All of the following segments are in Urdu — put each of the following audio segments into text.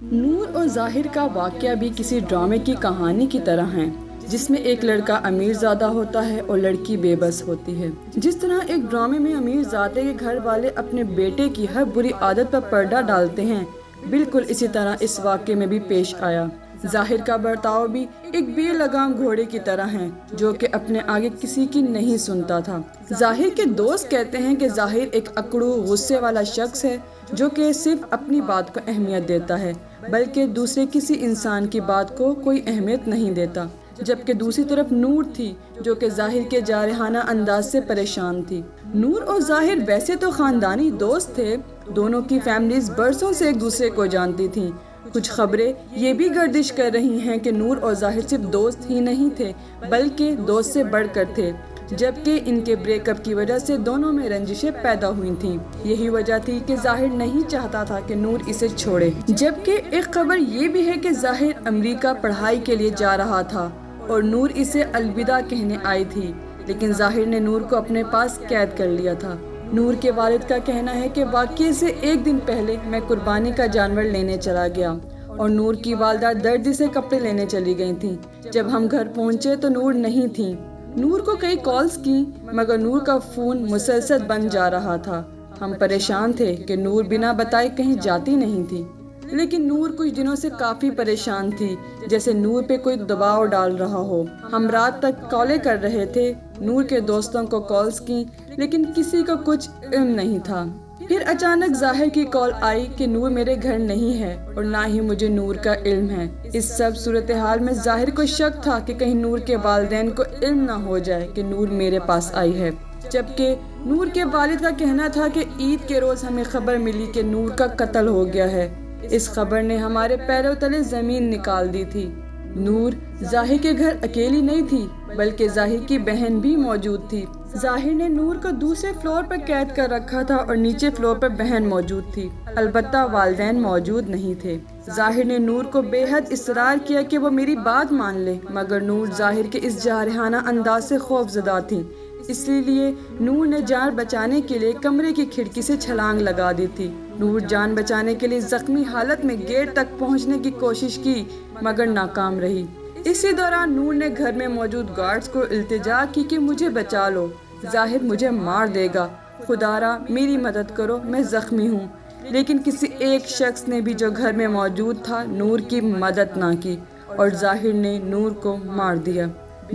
نور اور ظاہر کا واقعہ بھی کسی ڈرامے کی کہانی کی طرح ہے، جس میں ایک لڑکا امیر زادہ ہوتا ہے اور لڑکی بے بس ہوتی ہے۔ جس طرح ایک ڈرامے میں امیر زادے کے گھر والے اپنے بیٹے کی ہر بری عادت پر پردہ ڈالتے ہیں، بالکل اسی طرح اس واقعے میں بھی پیش آیا۔ ظاہر کا برتاؤ بھی ایک بے لگام گھوڑے کی طرح ہے جو کہ اپنے آگے کسی کی نہیں سنتا تھا۔ ظاہر کے دوست کہتے ہیں کہ ظاہر ایک اکڑو غصے والا شخص ہے جو کہ صرف اپنی بات کو اہمیت دیتا ہے، بلکہ دوسرے کسی انسان کی بات کو کوئی اہمیت نہیں دیتا۔ جبکہ دوسری طرف نور تھی جو کہ ظاہر کے جارحانہ انداز سے پریشان تھی۔ نور اور ظاہر ویسے تو خاندانی دوست تھے، دونوں کی فیملیز برسوں سے ایک دوسرے کو جانتی تھیں۔ کچھ خبریں یہ بھی گردش کر رہی ہیں کہ نور اور ظاہر صرف دوست ہی نہیں تھے بلکہ دوست سے بڑھ کر تھے، جبکہ ان کے بریک اپ کی وجہ سے دونوں میں رنجشیں پیدا ہوئی تھیں۔ یہی وجہ تھی کہ ظاہر نہیں چاہتا تھا کہ نور اسے چھوڑے۔ جبکہ ایک خبر یہ بھی ہے کہ ظاہر امریکہ پڑھائی کے لیے جا رہا تھا اور نور اسے الوداع کہنے آئی تھی، لیکن ظاہر نے نور کو اپنے پاس قید کر لیا تھا۔ نور کے والد کا کہنا ہے کہ واقعے سے ایک دن پہلے میں قربانی کا جانور لینے چلا گیا اور نور کی والدہ دردی سے کپڑے لینے چلی گئی تھیں۔ جب ہم گھر پہنچے تو نور نہیں تھی۔ نور کو کئی کالز کی مگر نور کا فون مسلسل بند جا رہا تھا۔ ہم پریشان تھے کہ نور بنا بتائے کہیں جاتی نہیں تھی، لیکن نور کچھ دنوں سے کافی پریشان تھی، جیسے نور پہ کوئی دباؤ ڈال رہا ہو۔ ہم رات تک کالیں کر رہے تھے، نور کے دوستوں کو کالز کی، لیکن کسی کو کچھ علم نہیں تھا۔ پھر اچانک ظاہر کی کال آئی کہ نور میرے گھر نہیں ہے اور نہ ہی مجھے نور کا علم ہے۔ اس سب صورتحال میں ظاہر کو شک تھا کہ کہیں نور کے والدین کو علم نہ ہو جائے کہ نور میرے پاس آئی ہے، جبکہ نور کے والد کا کہنا تھا کہ عید کے روز ہمیں خبر ملی کہ نور کا قتل ہو گیا ہے۔ اس خبر نے ہمارے پیروں تلے زمین نکال دی تھی۔ نور ظاہر کے گھر اکیلی نہیں تھی بلکہ ظاہر کی بہن بھی موجود تھی۔ ظاہر نے نور کو دوسرے فلور پر قید کر رکھا تھا اور نیچے فلور پر بہن موجود تھی، البتہ والدین موجود نہیں تھے۔ ظاہر نے نور کو بے حد اصرار کیا کہ وہ میری بات مان لے، مگر نور ظاہر کے اس جارحانہ انداز سے خوف زدہ تھی، اس لیے نور نے جان بچانے کے لیے کمرے کی کھڑکی سے چھلانگ لگا دی تھی۔ نور جان بچانے کے لیے زخمی حالت میں گیٹ تک پہنچنے کی کوشش کی مگر ناکام رہی۔ اسی دوران نور نے گھر میں موجود گارڈز کو التجا کی کہ مجھے بچا لو، ظاہر مجھے مار دے گا، خدا را میری مدد کرو، میں زخمی ہوں۔ لیکن کسی ایک شخص نے بھی جو گھر میں موجود تھا نور کی مدد نہ کی اور ظاہر نے نور کو مار دیا۔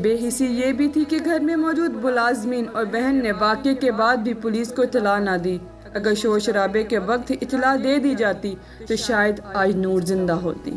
بے حسی یہ بھی تھی کہ گھر میں موجود ملازمین اور بہن نے واقعے کے بعد بھی پولیس کو اطلاع نہ دی۔ اگر شور شرابے کے وقت اطلاع دے دی جاتی تو شاید آج نور زندہ ہوتی۔